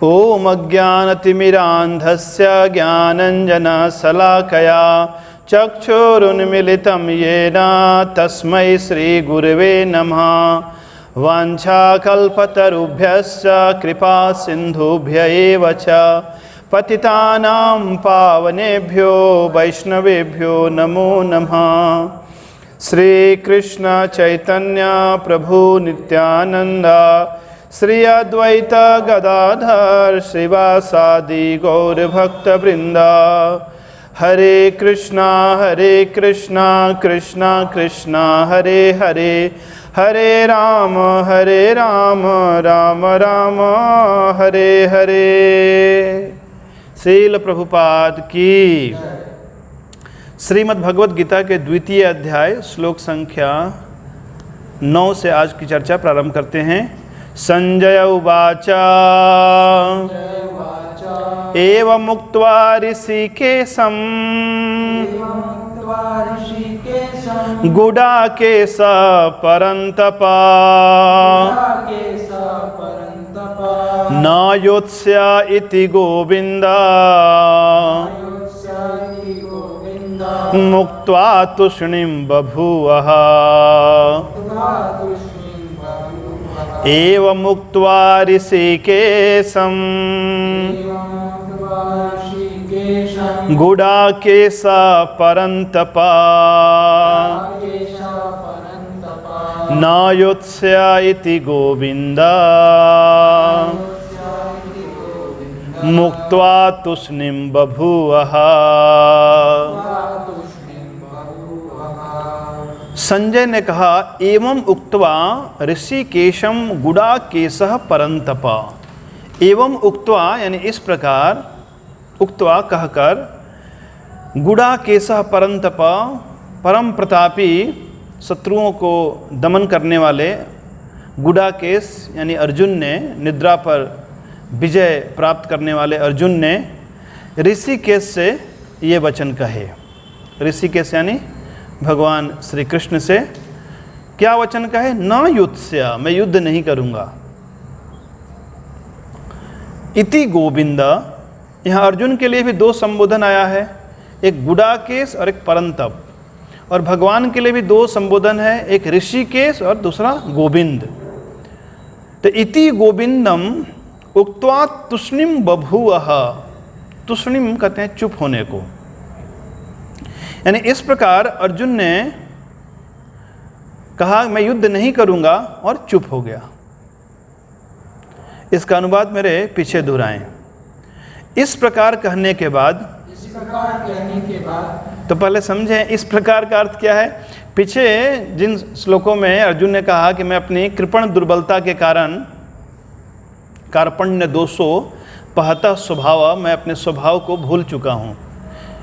ओम अज्ञानतिमिरान्धस्य ज्ञानञ्जनशलाकया चक्षुरुन्मिलितं येन तस्मै श्रीगुरवे नमः। वाञ्छाकल्पतरुभ्यश्च कृपासिन्धुभ्य एव च पतितानां पावनेभ्यो वैष्णवेभ्यो नमो नमः। श्रीकृष्ण चैतन्य प्रभु नित्यानंद श्री अद्वैत गदाधर श्रीवासादि गौरभक्तवृंद। हरे कृष्णा कृष्णा कृष्णा हरे हरे, हरे राम राम राम हरे हरे। श्रील प्रभुपाद की। श्रीमद् भगवद गीता के द्वितीय अध्याय श्लोक संख्या 9 से आज की चर्चा प्रारंभ करते हैं। संजय उवाच एवं मुक्त्वा ऋषिकेशं गुडाकेश परन्तप न योत्स्य इति गोविन्द मुक्त्वा तूष्णीं बभूवः। एवं मुक्त्वा ऋषिकेशं गुडाकेश परन्तप न योत्स्य इति गोविन्द मुक्त्वा तूष्णीं बभूवः। संजय ने कहा एवं उक्त्वा ऋषिकेशं गुडाकेशः परन्तप। एवं उक्त्वा यानी इस प्रकार, उक्त्वा कहकर, गुडाकेशः परन्तप परम प्रतापी शत्रुओं को दमन करने वाले गुडाकेश यानी अर्जुन ने, निद्रा पर विजय प्राप्त करने वाले अर्जुन ने ऋषिकेश से ये वचन कहे। ऋषिकेश यानी भगवान श्री कृष्ण से क्या वचन कहे? न युत्स्य, मैं युद्ध नहीं करूंगा। इति गोविंद, यहाँ अर्जुन के लिए भी 2 संबोधन आया है, एक गुडाकेश और एक परंतप। और भगवान के लिए भी 2 संबोधन है, एक ऋषिकेश और दूसरा गोविंद। तो इति गोविंदम उक्त्वा तूष्णीं बभूवः। तूष्णीं कहते हैं चुप होने को, यानी इस प्रकार अर्जुन ने कहा मैं युद्ध नहीं करूंगा और चुप हो गया। इसका अनुवाद मेरे पीछे दोहराएं। इस प्रकार कहने के बाद, तो पहले समझें इस प्रकार का अर्थ क्या है। पीछे जिन श्लोकों में अर्जुन ने कहा कि मैं अपनी कृपण दुर्बलता के कारण, कार्पण्य दोषो पहता स्वभाव, मैं अपने स्वभाव को भूल चुका हूँ,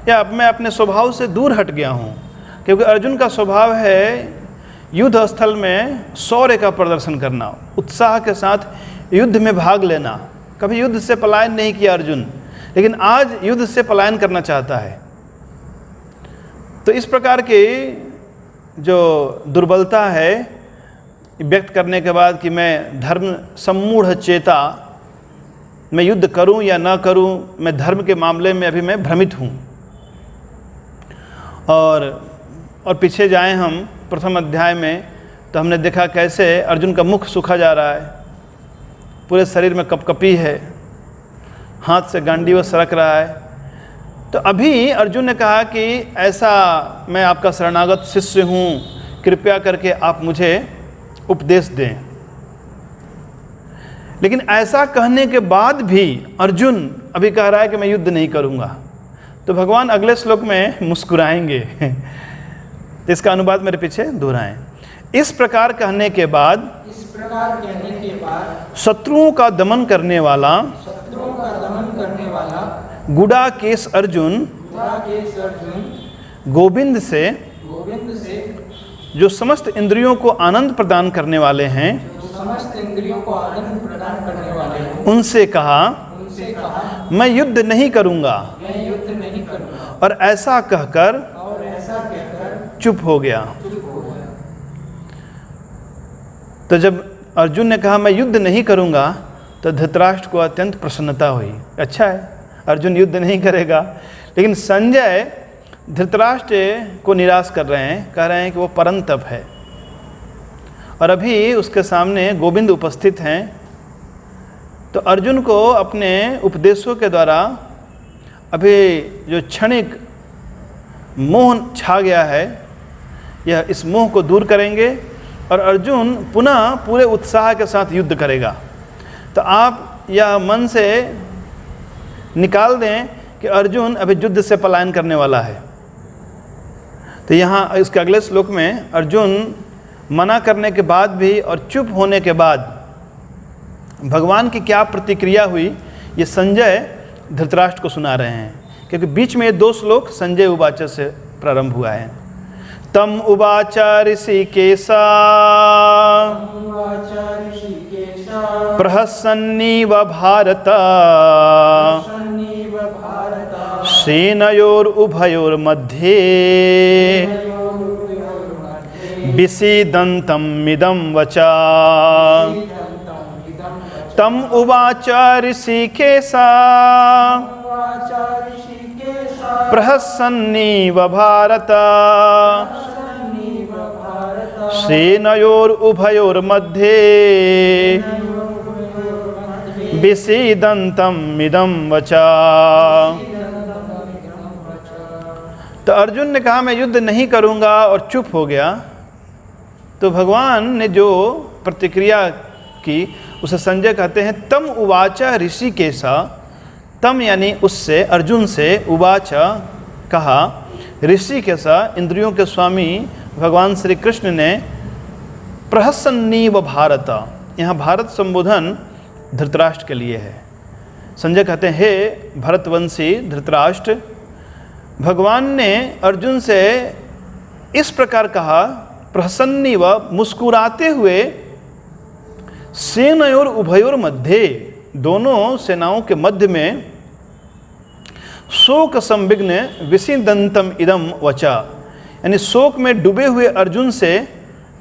या अब मैं अपने स्वभाव से दूर हट गया हूँ। क्योंकि अर्जुन का स्वभाव है युद्ध स्थल में शौर्य का प्रदर्शन करना, उत्साह के साथ युद्ध में भाग लेना। कभी युद्ध से पलायन नहीं किया अर्जुन, लेकिन आज युद्ध से पलायन करना चाहता है। तो इस प्रकार की जो दुर्बलता है व्यक्त करने के बाद कि मैं धर्म सम्मूढ़ चेता, मैं युद्ध करूं या ना करूं, मैं धर्म के मामले में अभी मैं भ्रमित हूं। और पीछे जाएं हम प्रथम अध्याय में, तो हमने देखा कैसे अर्जुन का मुख सूखा जा रहा है, पूरे शरीर में कपकपी है, हाथ से गांडीव सरक रहा है। तो अभी अर्जुन ने कहा कि ऐसा मैं आपका शरणागत शिष्य हूँ, कृपया करके आप मुझे उपदेश दें। लेकिन ऐसा कहने के बाद भी अर्जुन अभी कह रहा है कि मैं युद्ध नहीं करूँगा। तो भगवान अगले श्लोक में मुस्कुराएंगे। तो इसका अनुवाद मेरे पीछे दोहराएं। इस प्रकार कहने के बाद शत्रुओं का दमन करने वाला गुडाकेश अर्जुन गोविंद से, जो समस्त इंद्रियों को आनंद प्रदान करने वाले हैं, उनसे कहा मैं युद्ध नहीं करूंगा, और ऐसा कहकर चुप हो गया। तो जब अर्जुन ने कहा मैं युद्ध नहीं करूंगा, तो धृतराष्ट्र को अत्यंत प्रसन्नता हुई। अच्छा है, अर्जुन युद्ध नहीं करेगा। लेकिन संजय धृतराष्ट्र को निराश कर रहे हैं, कह रहे हैं कि वो परंतप है और अभी उसके सामने गोविंद उपस्थित हैं। तो अर्जुन को अपने उपदेशों के द्वारा अभी जो क्षणिक मोह छा गया है, यह इस मोह को दूर करेंगे और अर्जुन पुनः पूरे उत्साह के साथ युद्ध करेगा। तो आप यह मन से निकाल दें कि अर्जुन अभी युद्ध से पलायन करने वाला है। तो यहाँ इसके अगले श्लोक में अर्जुन मना करने के बाद भी और चुप होने के बाद भगवान की क्या प्रतिक्रिया हुई, ये संजय धृतराष्ट्र को सुना रहे हैं, क्योंकि बीच में ये 2 श्लोक संजय उवाच से प्रारंभ हुआ है। तम उवाच ऋषिकेशा प्रहसन्नीव भारत सेनयोरुभयोर्मध्ये विसीदन्तम् इदं वचा। तम उवाच ऋषिकेशा प्रहसन्नीव भारत सेनयोरुभयोर्मध्ये विसीदन्तम् इदं वचा। तो अर्जुन ने कहा मैं युद्ध नहीं करूंगा और चुप हो गया। तो भगवान ने जो प्रतिक्रिया की उसे संजय कहते हैं तम उवाच ऋषिकेशा। तम यानी उससे, अर्जुन से, उवाच कहा, ऋषिकेशा इंद्रियों के स्वामी भगवान श्री कृष्ण ने प्रहसन्नीव भारत, यहाँ भारत संबोधन धृतराष्ट्र के लिए है। संजय कहते हैं हे भरतवंशी धृतराष्ट्र, भगवान ने अर्जुन से इस प्रकार कहा, प्रसन्नीव मुस्कुराते हुए, सेनयोर उभयोर मध्य, दोनों सेनाओं के मध्य में, शोक संविघ्न विसीदन्तम् इदं वचा, यानी शोक में डूबे हुए अर्जुन से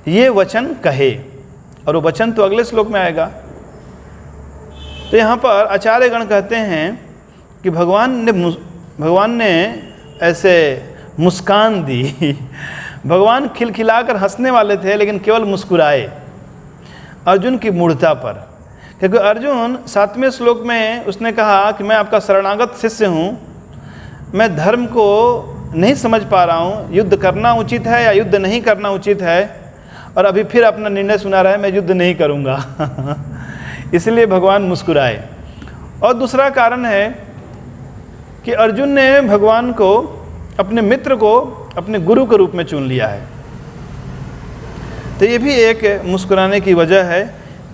ये वचन कहे। और वो वचन तो अगले श्लोक में आएगा। तो यहाँ पर आचार्यगण कहते हैं कि भगवान ने ऐसे मुस्कान दी। भगवान खिलखिलाकर हंसने वाले थे, लेकिन केवल मुस्कुराए अर्जुन की मूढ़ता पर। क्योंकि अर्जुन 7वें श्लोक में उसने कहा कि मैं आपका शरणागत शिष्य हूँ, मैं धर्म को नहीं समझ पा रहा हूँ, युद्ध करना उचित है या युद्ध नहीं करना उचित है, और अभी फिर अपना निर्णय सुना रहा है मैं युद्ध नहीं करूँगा। इसलिए भगवान मुस्कुराए। और दूसरा कारण है कि अर्जुन ने भगवान को, अपने मित्र को अपने गुरु के रूप में चुन लिया है। तो ये भी एक मुस्कुराने की वजह है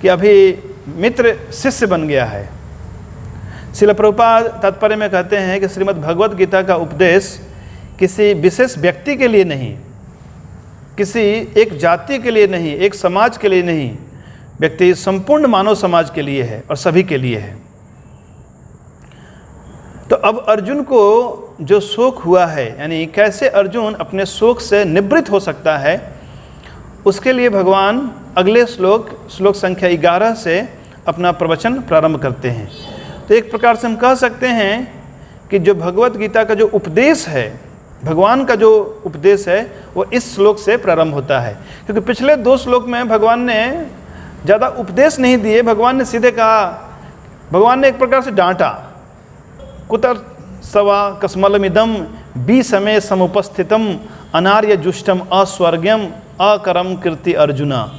कि अभी मित्र शिष्य बन गया है। श्रील प्रभुपाद तात्पर्य में कहते हैं कि श्रीमद् भगवत गीता का उपदेश किसी विशेष व्यक्ति के लिए नहीं, किसी एक जाति के लिए नहीं, एक समाज के लिए नहीं, व्यक्ति संपूर्ण मानव समाज के लिए है और सभी के लिए है। तो अब अर्जुन को जो शोक हुआ है, यानी कैसे अर्जुन अपने शोक से निवृत्त हो सकता है, उसके लिए भगवान अगले श्लोक संख्या 11 से अपना प्रवचन प्रारंभ करते हैं। तो एक प्रकार से हम कह सकते हैं कि जो भगवत गीता का जो उपदेश है, भगवान का जो उपदेश है, वो इस श्लोक से प्रारंभ होता है। क्योंकि पिछले 2 श्लोक में भगवान ने ज़्यादा उपदेश नहीं दिए, भगवान ने सीधे कहा, भगवान ने एक प्रकार से डांटा, कुतर सवा कस्मलमिदम बी समय समुपस्थितम अनार्य जुष्टम अस्वर्ग्यम अकरम कीर्ति अर्जुना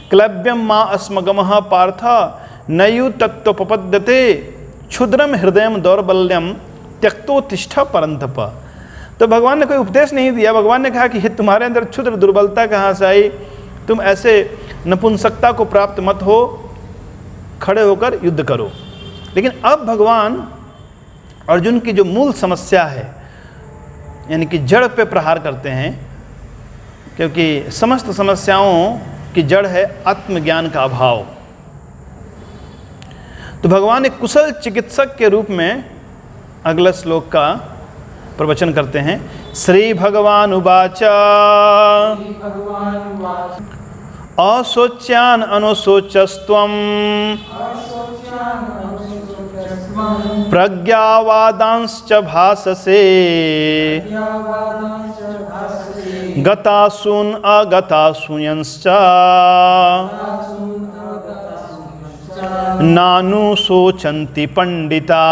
क्लव्यम माँ अस्मगमः पार्थ नयु तत्वपपद्यते क्षुद्रम हृदय दौर्बल्यम त्यक्तो तिष्ठा परंतप। तो भगवान ने कोई उपदेश नहीं दिया। भगवान ने कहा कि तुम्हारे अंदर क्षुद्र दुर्बलता कहाँ से आई, तुम ऐसे नपुंसकता को प्राप्त मत हो, खड़े होकर युद्ध करो। लेकिन अब भगवान अर्जुन की जो मूल समस्या है, यानी कि जड़ पे प्रहार करते हैं, क्योंकि समस्त समस्याओं की जड़ है आत्मज्ञान का अभाव। तो भगवान एक कुशल चिकित्सक के रूप में अगला श्लोक का प्रवचन करते हैं। श्री भगवान उवाच अशोच्यान अनुशोचस्त्वम प्रज्ञावादांश्च भाससे गतासून अगतासूयंश्च नानुशोचन्ति पंडिता।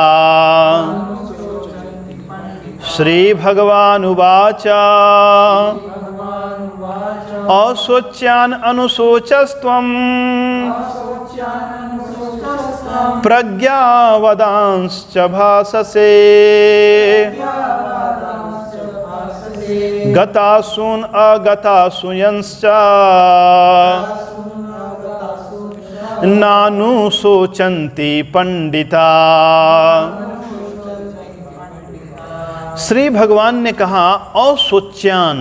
श्री भगवानुवाच अशोच्यान अनुशोचस्त्वं प्रज्ञावदांश्च भाससे गतासून अगतासूयंश्च नानुशोचन्ति पंडिता। श्री भगवान ने कहा अशोच्यान,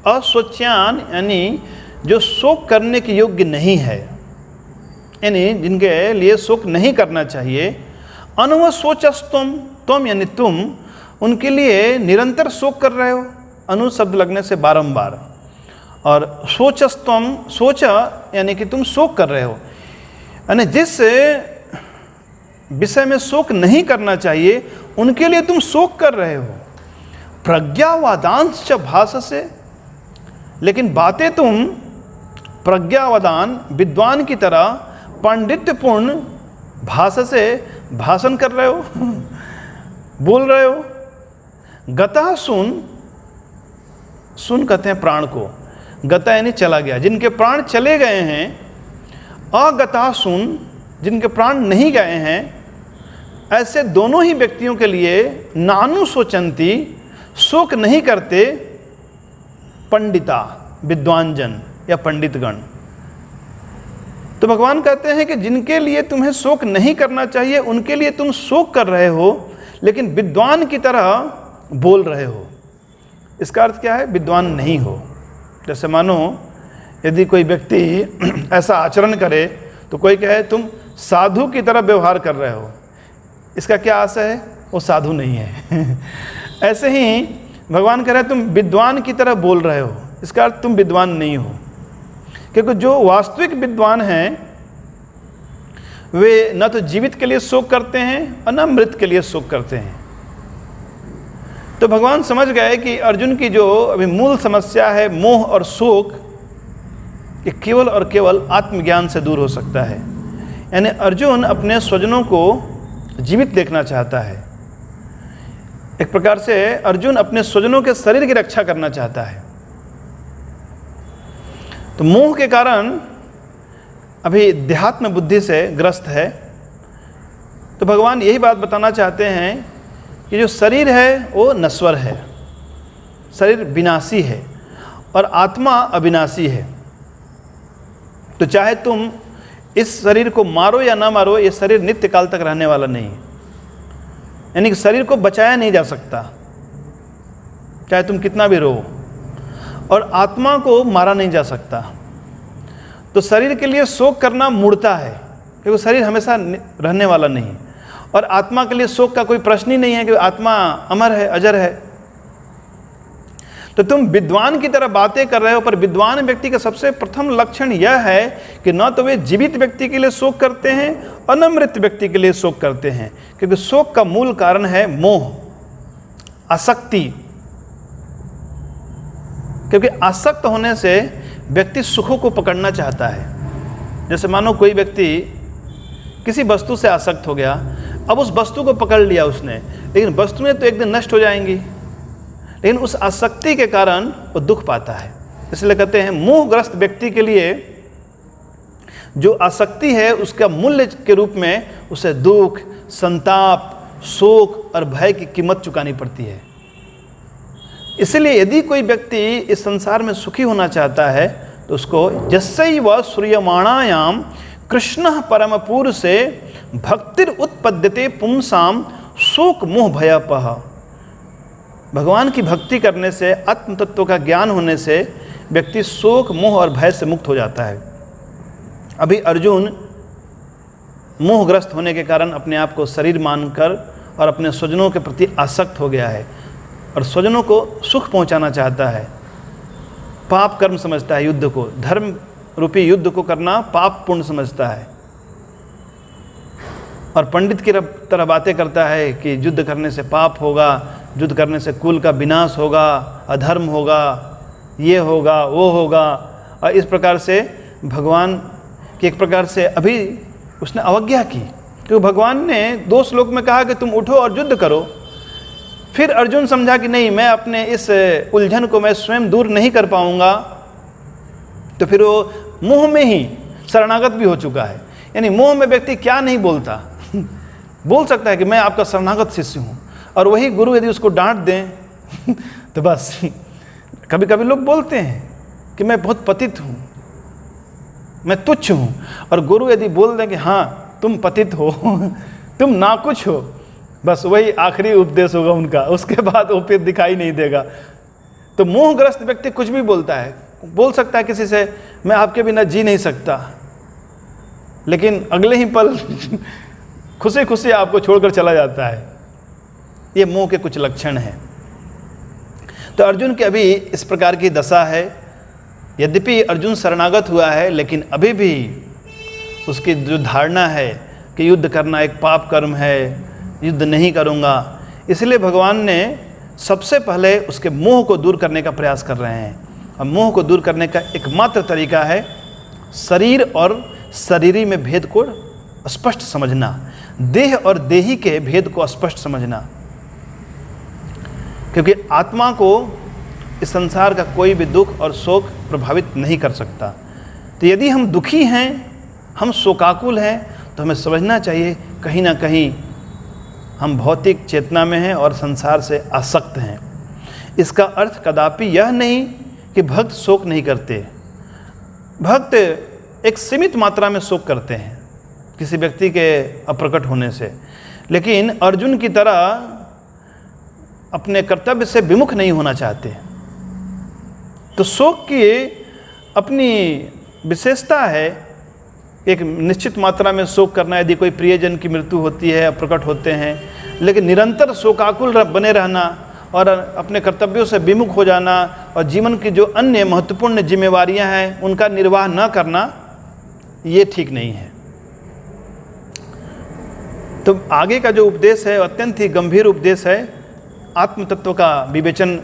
अशोच्यान यानी जो शोक करने के योग्य नहीं है, यानी जिनके लिए शोक नहीं करना चाहिए। अनुशोचस्तुम, तुम यानी तुम उनके लिए निरंतर शोक कर रहे हो, अनु शब्द लगने से बारंबार, और शोचस्तुम, सोच यानी कि तुम शोक कर रहे हो, यानी जिस विषय में शोक नहीं करना चाहिए उनके लिए तुम शोक कर रहे हो। प्रज्ञावादांश्च भाससे, लेकिन बातें तुम प्रज्ञावादान विद्वान की तरह पांडित्यपूर्ण भाससे भाषण कर रहे हो, बोल रहे हो। गता सुन, सुन कहते हैं प्राण को, गता यानी चला गया, जिनके प्राण चले गए हैं। अगता सुन, जिनके प्राण नहीं गए हैं, ऐसे दोनों ही व्यक्तियों के लिए नानुशोचन्ति, शोक नहीं करते पंडिता, विद्वान जन या पंडितगण। तो भगवान कहते हैं कि जिनके लिए तुम्हें शोक नहीं करना चाहिए उनके लिए तुम शोक कर रहे हो, लेकिन विद्वान की तरह बोल रहे हो। इसका अर्थ क्या है? विद्वान नहीं हो। जैसे मानो यदि कोई व्यक्ति ऐसा आचरण करे तो कोई कहे तुम साधु की तरह व्यवहार कर रहे हो, इसका क्या आशय है? वो साधु नहीं है। ऐसे ही भगवान कह रहे हैं तुम विद्वान की तरह बोल रहे हो, इसका अर्थ तुम विद्वान नहीं हो। क्योंकि जो वास्तविक विद्वान हैं वे न तो जीवित के लिए शोक करते हैं और न मृत के लिए शोक करते हैं। तो भगवान समझ गए कि अर्जुन की जो अभी मूल समस्या है मोह और शोक, ये केवल और केवल आत्मज्ञान से दूर हो सकता है। यानी अर्जुन अपने स्वजनों को जीवित देखना चाहता है। एक प्रकार से अर्जुन अपने स्वजनों के शरीर की रक्षा करना चाहता है। तो मोह के कारण अभी देहात्म बुद्धि से ग्रस्त है। तो भगवान यही बात बताना चाहते हैं कि जो शरीर है वो नश्वर है, शरीर विनाशी है और आत्मा अविनाशी है। तो चाहे तुम इस शरीर को मारो या ना मारो, ये शरीर नित्य काल तक रहने वाला नहीं है। यानी कि शरीर को बचाया नहीं जा सकता, चाहे तुम कितना भी रो, और आत्मा को मारा नहीं जा सकता। तो शरीर के लिए शोक करना मूर्खता है, क्योंकि शरीर हमेशा रहने वाला नहीं, और आत्मा के लिए शोक का कोई प्रश्न ही नहीं है कि आत्मा अमर है, अजर है। तो तुम विद्वान की तरह बातें कर रहे हो, पर विद्वान व्यक्ति का सबसे प्रथम लक्षण यह है कि न तो वे जीवित व्यक्ति के लिए शोक करते हैं और न मृत व्यक्ति के लिए शोक करते हैं, क्योंकि शोक का मूल कारण है मोह, आसक्ति। क्योंकि आसक्त होने से व्यक्ति सुखों को पकड़ना चाहता है। जैसे मानो कोई व्यक्ति किसी वस्तु से आसक्त हो गया, अब उस वस्तु को पकड़ लिया उसने, लेकिन वस्तुएं तो एक दिन नष्ट हो जाएंगी, लेकिन उस आसक्ति के कारण वो दुख पाता है। इसलिए कहते हैं मोहग्रस्त व्यक्ति के लिए जो आसक्ति है उसका मूल्य के रूप में उसे दुख, संताप, शोक और भय की कीमत चुकानी पड़ती है। इसलिए यदि कोई व्यक्ति इस संसार में सुखी होना चाहता है तो उसको यस्यैव श्रूयमाणायाम कृष्ण परम पूर्व से भक्तिर उत्पद्यते पुंसाम शोक मोह भयापह। भगवान की भक्ति करने से, आत्म तत्व का ज्ञान होने से व्यक्ति शोक, मोह और भय से मुक्त हो जाता है। अभी अर्जुन मोहग्रस्त होने के कारण अपने आप को शरीर मानकर और अपने स्वजनों के प्रति आसक्त हो गया है और स्वजनों को सुख पहुंचाना चाहता है। पाप कर्म समझता है युद्ध को, धर्म रूपी युद्ध को करना पाप पुण्य समझता है। और पंडित की तरह बातें करता है कि युद्ध करने से पाप होगा, युद्ध करने से कुल का विनाश होगा, अधर्म होगा, ये होगा, वो होगा। और इस प्रकार से भगवान की एक प्रकार से अभी उसने अवज्ञा की, क्योंकि भगवान ने 2 श्लोक में कहा कि तुम उठो और युद्ध करो। फिर अर्जुन समझा कि नहीं, मैं अपने इस उलझन को मैं स्वयं दूर नहीं कर पाऊंगा, तो फिर वो मोह में ही शरणागत भी हो चुका है। यानी मोह में व्यक्ति क्या नहीं बोलता बोल सकता है कि मैं आपका शरणागत शिष्य हूँ, और वही गुरु यदि उसको डांट दें तो बस कभी कभी लोग बोलते हैं कि मैं बहुत पतित हूँ, मैं तुच्छ हूँ, और गुरु यदि बोल दें कि हाँ तुम पतित हो तुम नाकुछ हो, बस वही आखिरी उपदेश होगा उनका, उसके बाद वो फिर दिखाई नहीं देगा। तो मोहग्रस्त व्यक्ति कुछ भी बोलता है, बोल सकता है किसी से मैं आपके बिना जी नहीं सकता, लेकिन अगले ही पल खुशी खुशी आपको छोड़कर चला जाता है। ये मोह के कुछ लक्षण हैं। तो अर्जुन की अभी इस प्रकार की दशा है। यद्यपि अर्जुन शरणागत हुआ है, लेकिन अभी भी उसकी जो धारणा है कि युद्ध करना एक पाप कर्म है, युद्ध नहीं करूँगा, इसलिए भगवान ने सबसे पहले उसके मोह को दूर करने का प्रयास कर रहे हैं। और मोह को दूर करने का एकमात्र तरीका है शरीर और शरीरी में भेद को स्पष्ट समझना, देह और देही के भेद को स्पष्ट समझना। क्योंकि आत्मा को इस संसार का कोई भी दुख और शोक प्रभावित नहीं कर सकता। तो यदि हम दुखी हैं, हम शोकाकुल हैं, तो हमें समझना चाहिए कहीं ना कहीं हम भौतिक चेतना में हैं और संसार से आसक्त हैं। इसका अर्थ कदापि यह नहीं कि भक्त शोक नहीं करते। भक्त एक सीमित मात्रा में शोक करते हैं किसी व्यक्ति के अप्रकट होने से, लेकिन अर्जुन की तरह अपने कर्तव्य से विमुख नहीं होना चाहते। तो शोक की अपनी विशेषता है, एक निश्चित मात्रा में शोक करना। यदि कोई प्रियजन की मृत्यु होती है, अप्रकट होते हैं, लेकिन निरंतर शोकाकुल बने रहना और अपने कर्तव्यों से विमुख हो जाना और जीवन की जो अन्य महत्वपूर्ण जिम्मेवारियां हैं उनका निर्वाह न करना, ये ठीक नहीं है। तो आगे का जो उपदेश है अत्यंत ही गंभीर उपदेश है। आत्म तत्व का विवेचन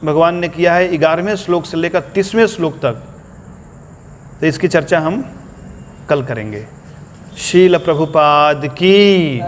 भगवान ने किया है 11वें श्लोक से लेकर 30वें श्लोक तक। तो इसकी चर्चा हम कल करेंगे। शील प्रभुपाद की।